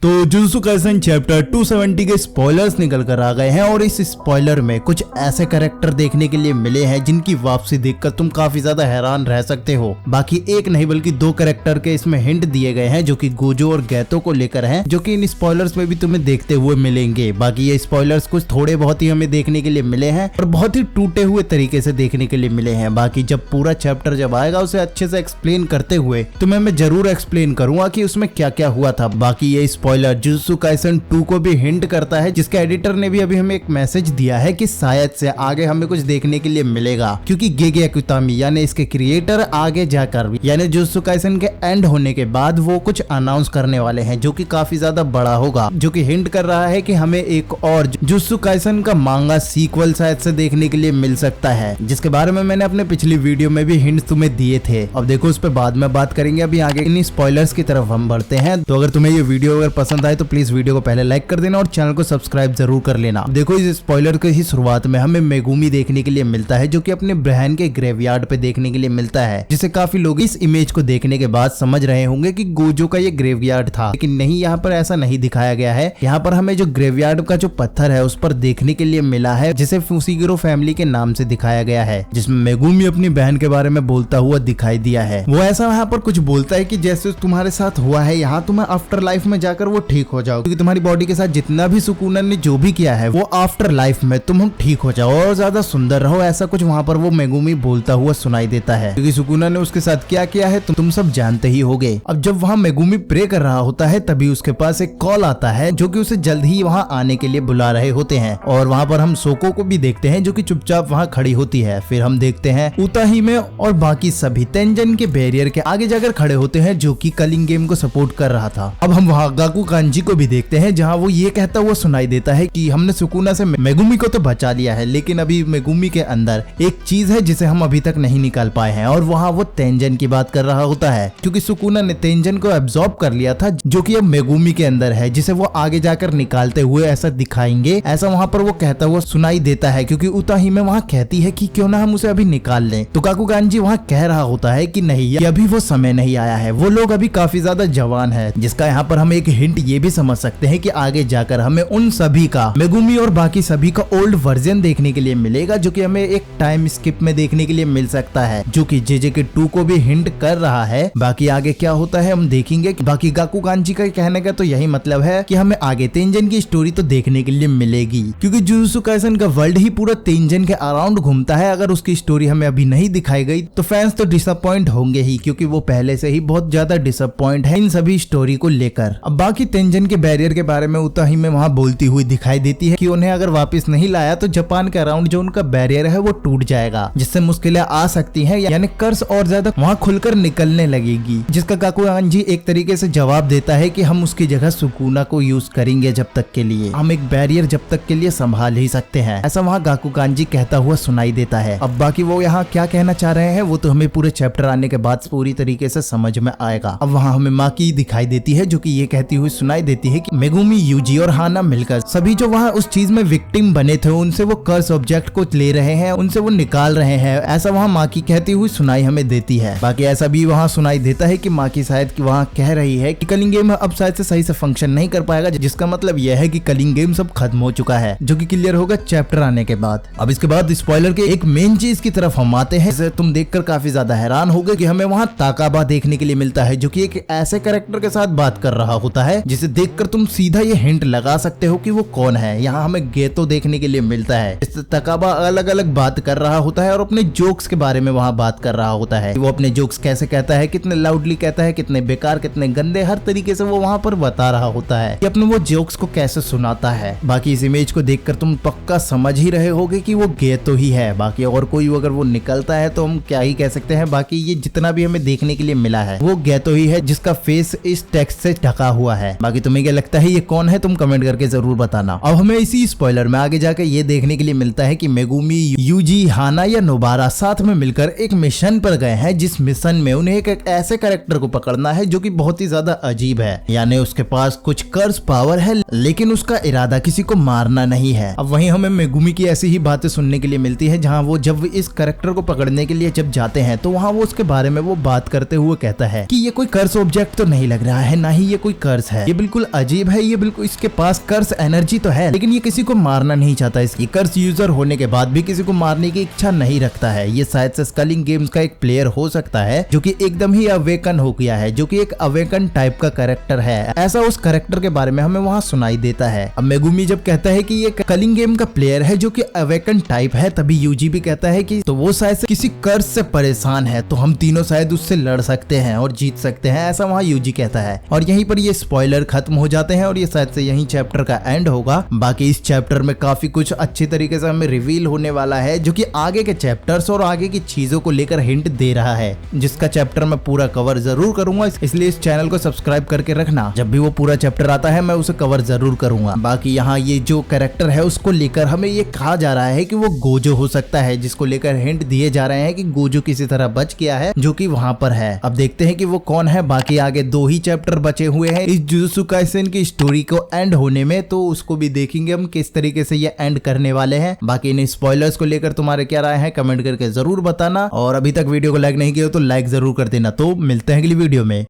तो jujutsu Kaisen chapter 270 के spoilers निकल कर आ गए हैं और इस स्पॉइलर में कुछ ऐसे कैरेक्टर देखने के लिए मिले हैं जिनकी वापसी देखकर तुम काफी ज्यादा हैरान रह सकते हो। बाकी एक नहीं बल्कि दो कैरेक्टर के इसमें हिंट दिए गए हैं जो कि गोजो और गैतो को लेकर हैं, जो कि इन स्पॉयलर्स में भी तुम्हें देखते हुए मिलेंगे। बाकी ये स्पॉयलर्स कुछ थोड़े बहुत ही हमें देखने के लिए मिले हैं और बहुत ही टूटे हुए तरीके से देखने के लिए मिले हैं। बाकी जब पूरा चैप्टर जब आएगा उसे अच्छे से एक्सप्लेन करते हुए तुम्हें मैं जरूर एक्सप्लेन करूंगा कि उसमें क्या क्या हुआ था। बाकी ये स्पॉइलर जुजुत्सु काइसेन 2 को भी हिंट करता है, जिसके एडिटर ने भी अभी हमें एक मैसेज दिया है कि शायद से आगे हमें कुछ देखने के लिए मिलेगा, क्योंकि गेगे याकुतामी यानी इसके क्रिएटर आगे जाकर यानी जुजुत्सु काइसेन के एंड होने के बाद वो कुछ अनाउंस करने वाले हैं जो कि काफी ज्यादा बड़ा होगा, जो कि हिंट कर रहा है कि हमें एक और जुजुत्सु काइसेन का मांगा सीक्वल शायद से देखने के लिए मिल सकता है, जिसके बारे में मैंने अपने पिछली वीडियो में भी हिंट तुम्हें दिए थे। अब देखो उस पर बाद में बात करेंगे, अभी आगे इन स्पॉयलर्स की तरफ हम बढ़ते हैं। तो अगर तुम्हें ये वीडियो अगर पसंद आए तो प्लीज वीडियो को पहले लाइक कर देना और चैनल को सब्सक्राइब जरूर कर लेना। देखो इस स्पॉइलर के ही शुरुआत में हमें मेगुमी देखने के लिए मिलता है, जो कि अपने बहन के ग्रेवयार्ड पे देखने के लिए मिलता है, जिसे काफी लोग इस इमेज को देखने के बाद समझ रहे होंगे कि गोजो का ये ग्रेवयार्ड था, लेकिन नहीं, यहाँ पर ऐसा नहीं दिखाया गया है। यहाँ पर हमें जो ग्रेवयार्ड का जो पत्थर है उस पर देखने के लिए मिला है, जिसे फुशिगिरो फैमिली के नाम से दिखाया गया है, जिसमें मेगुमी अपनी बहन के बारे में बोलता हुआ दिखाई दिया है। वो ऐसा यहाँ पर कुछ बोलता है कि जैसे तुम्हारे साथ हुआ है यहाँ तुम्हें आफ्टर लाइफ में जाकर वो ठीक हो जाओ, क्योंकि तुम्हारी बॉडी के साथ जितना भी सुकूनन ने जो भी किया है वो आफ्टर लाइफ में तुम ठीक हो जाओ और ज्यादा सुंदर रहो, ऐसा कुछ वहाँ पर वो मेगुमी बोलता हुआ सुनाई देता है, क्योंकि सुकूनन ने उसके साथ क्या किया है तुम सब जानते ही होगे। अब जब वहाँ मेगुमी प्रे कर रहा होता है तभी उसके पास एक कॉल आता है जो कि उसे जल्द ही वहाँ आने के लिए बुला रहे होते हैं, और वहाँ पर हम सोको को भी देखते हैं जो कि चुपचाप वहाँ खड़ी होती है। फिर हम देखते हैं उताहिमे और बाकी सभी तेंजन के बैरियर के आगे जाकर खड़े होते हैं, जो कि कलिंग गेम को सपोर्ट कर रहा था। अब हम वहाँ गाकू कांजी को भी देखते हैं, जहाँ वो ये कहता हुआ सुनाई देता है कि हमने सुकुना से मेगुमी को तो बचा लिया है, लेकिन अभी मेगुमी के अंदर एक चीज है जिसे हम अभी तक नहीं निकाल पाए हैं, और वहाँ वो तेंजन की बात कर रहा होता है, क्योंकि सुकुना ने तेंजन को एब्जॉर्ब कर लिया था, जो कि अब मेगुमी के अंदर है, जिसे वो आगे जाकर निकालते हुए ऐसा दिखाएंगे, ऐसा वहाँ पर वो कहता हुआ सुनाई देता है, क्योंकि उताहिमे वहाँ कहती है कि क्यों ना हम उसे अभी निकाल लें। तो काकुगांजी वहाँ कह रहा होता है कि नहीं, अभी वो समय नहीं आया है, वो लोग अभी काफी ज्यादा जवान है, जिसका यहाँ पर हम एक हिंट ये भी समझ सकते हैं कि आगे जाकर हमें उन सभी का मेगुमी और बाकी सभी का ओल्ड वर्जन देखने के लिए मिलेगा, जो कि हमें एक टाइम स्किप में देखने के लिए मिल सकता है, जो कि JJK 2 को भी हिंट कर रहा है। बाकी आगे क्या होता है हम देखेंगे। बाकी गाकुगांजी का कहने का तो यही मतलब है कि हमें आगे तेंजन की स्टोरी तो देखने के लिए मिलेगी, क्योंकि जुजुत्सु काइसेन का वर्ल्ड ही पूरा तेंजन के अराउंड घूमता है। अगर उसकी स्टोरी हमें अभी नहीं दिखाई गई तो फैंस तो डिसअपॉइंट होंगे ही, क्योंकि वो पहले से ही बहुत ज्यादा डिसअपॉइंट है इन सभी स्टोरी को लेकर। अब बाकी तेंजन के बैरियर के बारे में उताहिमे वहाँ बोलती हुई दिखाई देती है कि उन्हें अगर वापस नहीं लाया तो जापान के अराउंड जो उनका बैरियर है वो टूट जाएगा, जिससे मुश्किलें आ सकती हैं, यानी कर्ज और ज्यादा वहाँ खुलकर निकलने लगेगी, जिसका काकुगांजी एक तरीके से जवाब देता है कि हम उसकी जगह सुकुना को यूज करेंगे, जब तक के लिए हम एक बैरियर जब तक के लिए संभाल ही सकते हैं, ऐसा वहाँ गाकुगांजी कहता हुआ सुनाई देता है। अब बाकी वो यहाँ क्या कहना चाह रहे हैं वो तो हमें पूरे चैप्टर आने के बाद पूरी तरीके से समझ में आएगा। अब वहाँ हमें माकी दिखाई देती है, जो कि ये कहती हुई सुनाई देती है कि मेगुमी, यूजी और हाना मिलकर सभी जो वहाँ उस चीज में विक्टिम बने थे उनसे वो कर्स ऑब्जेक्ट को ले रहे हैं, उनसे वो निकाल रहे हैं, ऐसा वहाँ माकी कहती हुई सुनाई हमें देती है। बाकी ऐसा भी वहाँ सुनाई देता है कि माकी शायद कि वहाँ कह रही है कि कलिंग गेम अब शायद से सही से फंक्शन नहीं कर पाएगा, जिसका मतलब यह है कि कलिंग गेम सब खत्म हो चुका है, जो कि क्लियर होगा चैप्टर आने के बाद। अब इसके बाद स्पॉइलर के एक मेन चीज की तरफ हम आते हैं, जिसे तुम देखकर काफी ज्यादा हैरान हो गए कि हमें वहाँ ताकाबा देखने के लिए मिलता है, जो कि एक ऐसे कैरेक्टर के साथ बात कर रहा होता है जिसे देखकर तुम सीधा ये हिंट लगा सकते हो कि वो कौन है। यहाँ हमें गेतो देखने के लिए मिलता है, इस ताकाबा अलग अलग बात कर रहा होता है और अपने जोक्स के बारे में वहाँ बात कर रहा होता है, वो अपने जोक्स कैसे कहता है, कितने लाउडली कहता है, कितने बेकार, कितने गंदे, हर तरीके से वो वहाँ पर बता रहा होता है कि अपने वो जोक्स को कैसे सुनाता है। बाकी इस इमेज को देखकर तुम पक्का समझ ही रहे होगे कि वो गेतो ही है। बाकी और कोई अगर वो निकलता है तो हम क्या ही कह सकते हैं। बाकी ये जितना भी हमें देखने के लिए मिला है वो गेतो ही है, जिसका फेस इस टेक्स्ट से ढका हुआ है। बाकी तुम्हें क्या लगता है ये कौन है, तुम कमेंट करके जरूर बताना। अब हमें इसी स्पॉइलर में आगे जाकर ये देखने के लिए मिलता है कि मेगुमी, यूजी, हाना या नोबारा साथ में मिलकर एक मिशन पर गए हैं, जिस मिशन में उन्हें एक ऐसे कैरेक्टर को पकड़ना है जो कि बहुत ही ज्यादा अजीब है, यानी उसके पास कुछ कर्स पावर है लेकिन उसका इरादा किसी को मारना नहीं है। अब वहीं हमें मेगुमी की ऐसी ही बातें सुनने के लिए मिलती है, जहाँ वो जब इस कैरेक्टर को पकड़ने के लिए जब जाते हैं तो वहाँ वो उसके बारे में वो बात करते हुए कहता है कि ये कोई कर्स ऑब्जेक्ट तो नहीं लग रहा है, ना ही ये कोई कर्स है, ये बिल्कुल अजीब है। ये बिल्कुल इसके पास कर्स एनर्जी तो है, लेकिन ये किसी को मारना नहीं चाहता। इसकी कर्स यूजर होने के बाद भी किसी को मारने की इच्छा नहीं रखता है। ये शायद से स्कलिंग गेम्स का एक प्लेयर हो सकता है जो कि एकदम ही अवेकन हो गया है, जो कि एक अवेकन टाइप का कैरेक्टर है। ऐसा उस कैरेक्टर के बारे में हमें वहाँ सुनाई देता है। अब मेगुमी जब कहता है कि ये स्कलिंग गेम का प्लेयर है जो कि अवेकन टाइप है, तभी यूजी भी कहता है कि तो वो शायद से किसी कर्स से परेशान है, तो हम तीनों शायद उससे लड़ सकते हैं और जीत सकते हैं, ऐसा वहाँ यूजी कहता है। और यहीं पर ये स्पॉइलर खत्म हो जाते हैं और ये शायद से यहीं चैप्टर का एंड होगा। बाकी इस चैप्टर में काफी कुछ अच्छी तरीके से हमें रिवील होने वाला है, जो कि आगे के चैप्टर्स और आगे की चीजों को लेकर हिंट दे रहा है, जिसका चैप्टर मैं पूरा कवर जरूर करूंगा। इसलिए इस चैनल को सब्सक्राइब करके रखना, जब भी वो पूरा चैप्टर आता है मैं उसे कवर जरूर करूंगा। बाकी यहाँ ये जो कैरेक्टर है उसको लेकर हमें ये कहा जा रहा है कि वो गोजो हो सकता है, जिसको लेकर हिंट दिए जा रहे हैं कि गोजो किसी तरह बच गया है जो कि वहां पर है। अब देखते हैं कि वो कौन है। बाकी आगे 2 ही चैप्टर बचे हुए हैं इस जुजुत्सु काइसेन की स्टोरी को एंड होने में, तो उसको भी देखेंगे हम किस तरीके से ये एंड करने वाले हैं। बाकी इन स्पॉयलर्स को लेकर तुम्हारे क्या राय है कमेंट करके जरूर बताना, और अभी तक वीडियो को लाइक नहीं किया हो तो लाइक जरूर कर देना। तो मिलते हैं अगली वीडियो में।